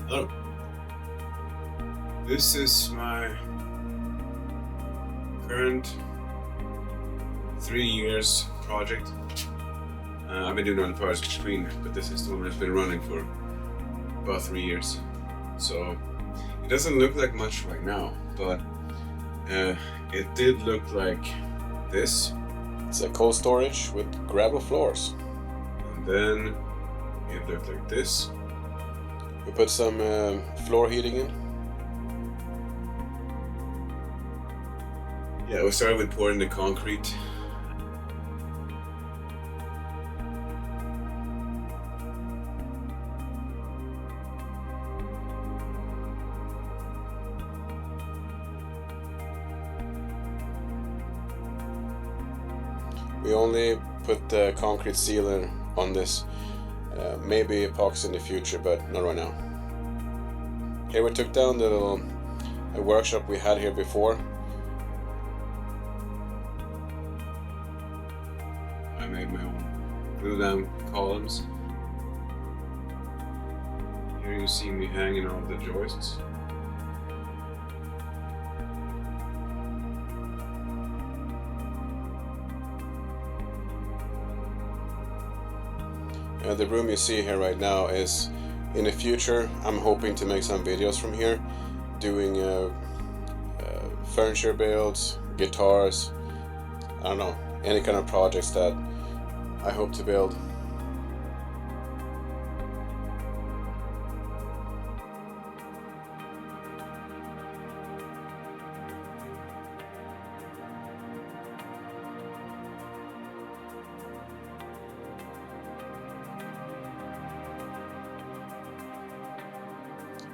Hello. This is my current 3 years project. I've been doing other projects between, but this is the one that's been running for about 3 years. So it doesn't look like much right now, but it did look like this. It's a cold storage with gravel floors. And then it looked like this. We put some floor heating in. Yeah, we started with pouring the concrete. We only put the concrete sealer on this. Maybe epoxy in the future, but not right now. Here we took down the little workshop we had here before. I made my own glue down columns. Here you see me hanging on the joists. The room you see here right now is, in the future, I'm hoping to make some videos from here, doing furniture builds, guitars, I don't know, any kind of projects that I hope to build.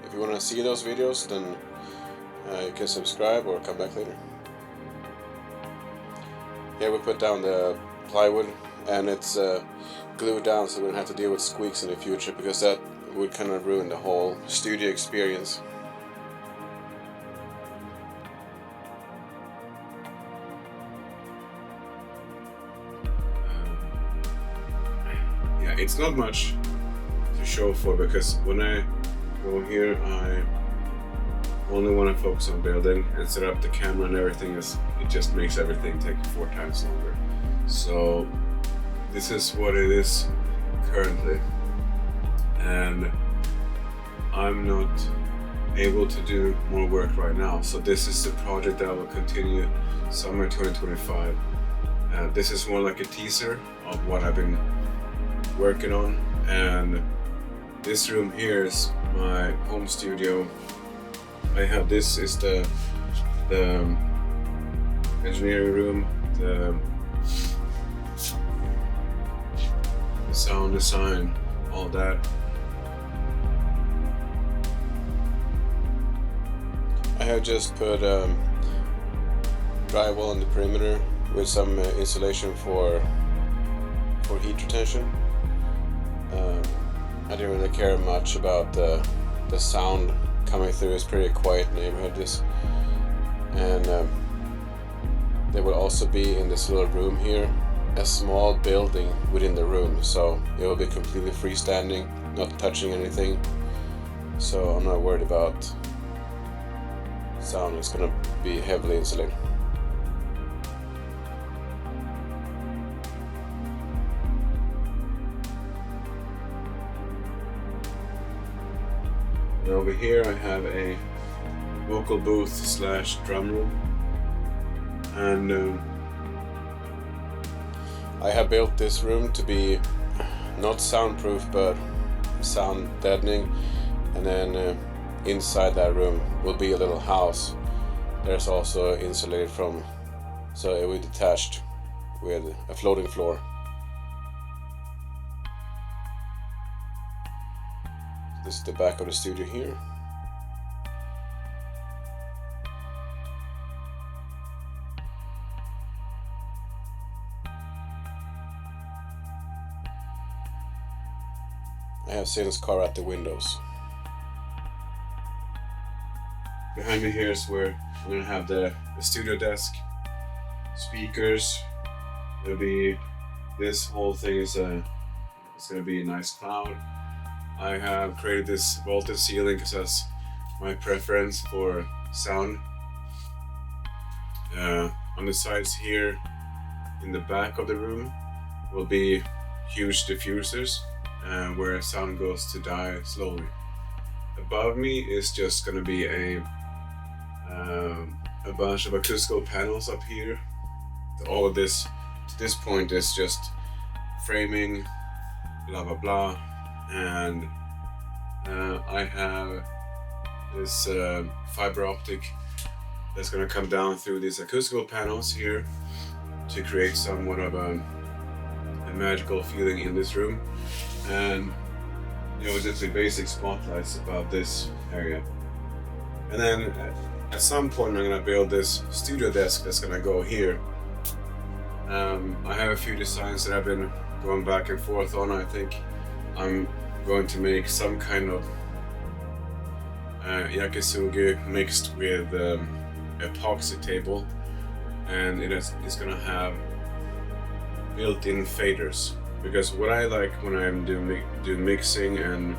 If you want to see those videos, then you can subscribe or come back later. Here we put down the plywood, and it's glued down so we don't have to deal with squeaks in the future, because that would kind of ruin the whole studio experience. Yeah, it's not much to show for, because when I go here, I only want to focus on building and set up the camera and everything. It just makes everything take 4 times longer. So this is what it is currently, and I'm not able to do more work right now. So this is the project that I will continue summer 2025. This is more like a teaser of what I've been working on, and this room here is my home studio. I have this is the engineering room, the sound design, all that. I have just put drywall on the perimeter with some insulation for heat retention. I didn't really care much about the sound coming through. It's pretty quiet neighborhood this, and there will also be in this little room here a small building within the room, so it will be completely freestanding, not touching anything, so I'm not worried about sound. It's gonna be heavily insulated. And over here I have a vocal booth slash drum room, and I have built this room to be not soundproof but sound deadening, and then inside that room will be a little house. There's also insulated from, so it will be detached with a floating floor. This is the back of the studio here. I have Satan's car at the windows. Behind me here is where I'm gonna have the studio desk, speakers. It'll be, this whole thing is it's gonna be a nice cloud. I have created this vaulted ceiling because that's my preference for sound. On the sides here, in the back of the room, will be huge diffusers where sound goes to die slowly. Above me is just gonna be a bunch of acoustical panels up here. All of this to this point is just framing, blah blah blah, and I have this fiber optic that's gonna come down through these acoustical panels here to create somewhat of a magical feeling in this room, and just the basic spotlights above this area. And then at some point I'm gonna build this studio desk that's gonna go here. I have a few designs that I've been going back and forth on. I think I'm going to make some kind of yakisugi mixed with epoxy table, and it's gonna have built-in faders, because what I like when I'm doing mixing and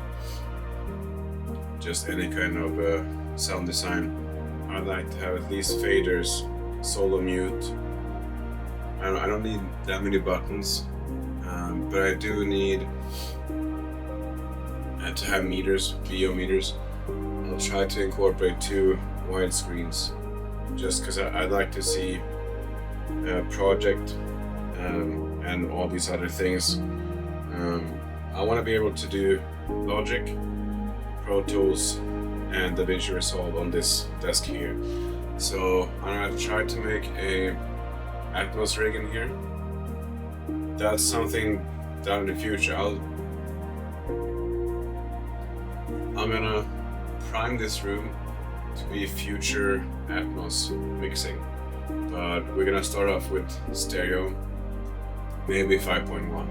just any kind of sound design, I like to have at least faders, solo mute. I don't need that many buttons, but I do need to have meters, VO meters. I'll try to incorporate 2 wide screens, just because I'd like to see Project and all these other things. I want to be able to do Logic, Pro Tools, and DaVinci Resolve on this desk here. So I'm gonna try to make a Atmos rig in here. That's something down in the future. I'm gonna prime this room to be future Atmos mixing, but we're gonna start off with stereo, maybe 5.1.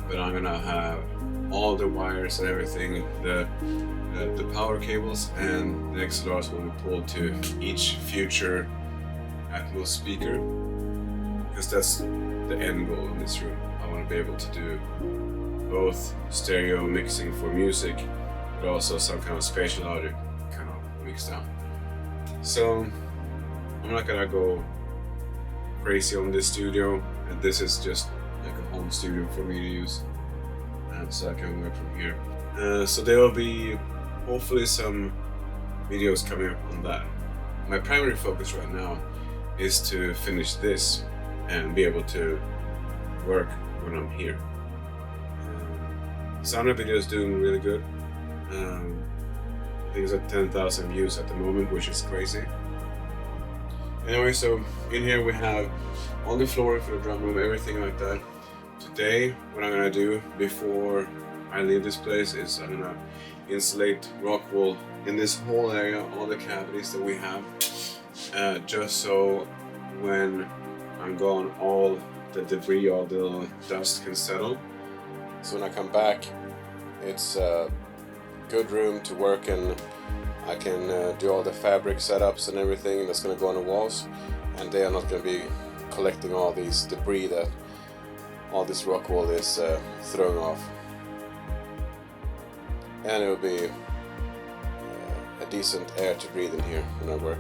But I'm gonna have all the wires and everything, the power cables and the XLRs will be pulled to each future Atmos speaker, because that's the end goal in this room. I want to be able to do both stereo mixing for music, but also some kind of spatial audio kind of mixed down. So I'm not gonna go crazy on this studio, and this is just like a home studio for me to use, and so I can work from here. So there will be hopefully some videos coming up on that. My primary focus right now is to finish this and be able to work when I'm here. Sound video is doing really good. I think it's at 10,000 views at the moment, which is crazy. Anyway, so in here we have on the floor for the drum room, everything like that. Today, what I'm gonna do before I leave this place is I'm gonna insulate rock wool in this whole area, all the cavities that we have, just so when I'm gone, all the debris, all the dust can settle. So when I come back, it's a good room to work in. I can do all the fabric setups and everything that's going to go on the walls, and they are not going to be collecting all these debris that all this rock wool is throwing off. And it will be a decent air to breathe in here when I work,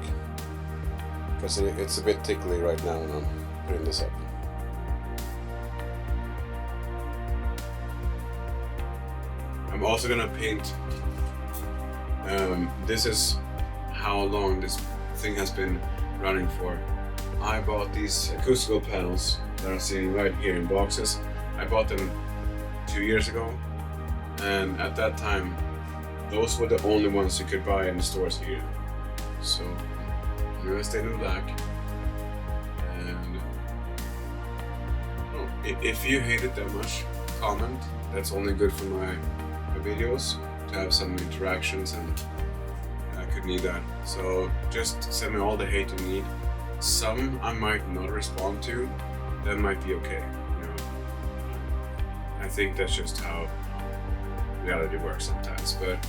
because it's a bit tickly right now when I'm putting this up. I'm also gonna paint. This is how long this thing has been running for. I bought these acoustical panels that are sitting right here in boxes. I bought them 2 years ago, and at that time those were the only ones you could buy in the stores here. So I'm gonna stay in black, and If you hate it that much, comment. That's only good for my videos, to have some interactions, and I could need that. So just send me all the hate you need. Some I might not respond to, that might be okay. You know, I think that's just how reality works sometimes. But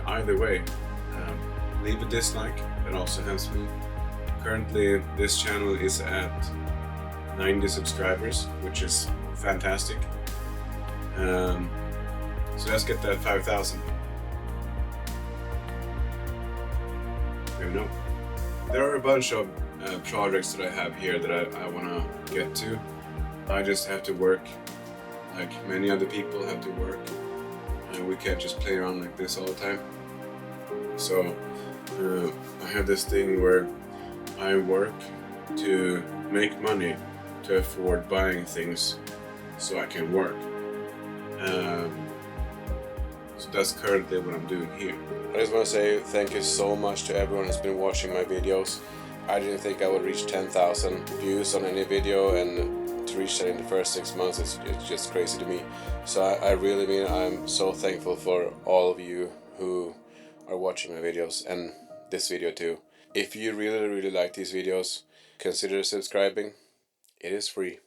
either way, leave a dislike. That also helps me. Currently, this channel is at 90 subscribers, which is fantastic. So let's get that 5,000. Never know. There are a bunch of projects that I have here that I want to get to. I just have to work, like many other people have to work, and we can't just play around like this all the time. So I have this thing where I work to make money to afford buying things so I can work. So that's currently what I'm doing here. I just want to say thank you so much to everyone who's been watching my videos. I didn't think I would reach 10,000 views on any video, and to reach that in the first 6 months, it's just crazy to me. So I really mean, I'm so thankful for all of you who are watching my videos, and this video too. If you really like these videos, consider subscribing. It is free.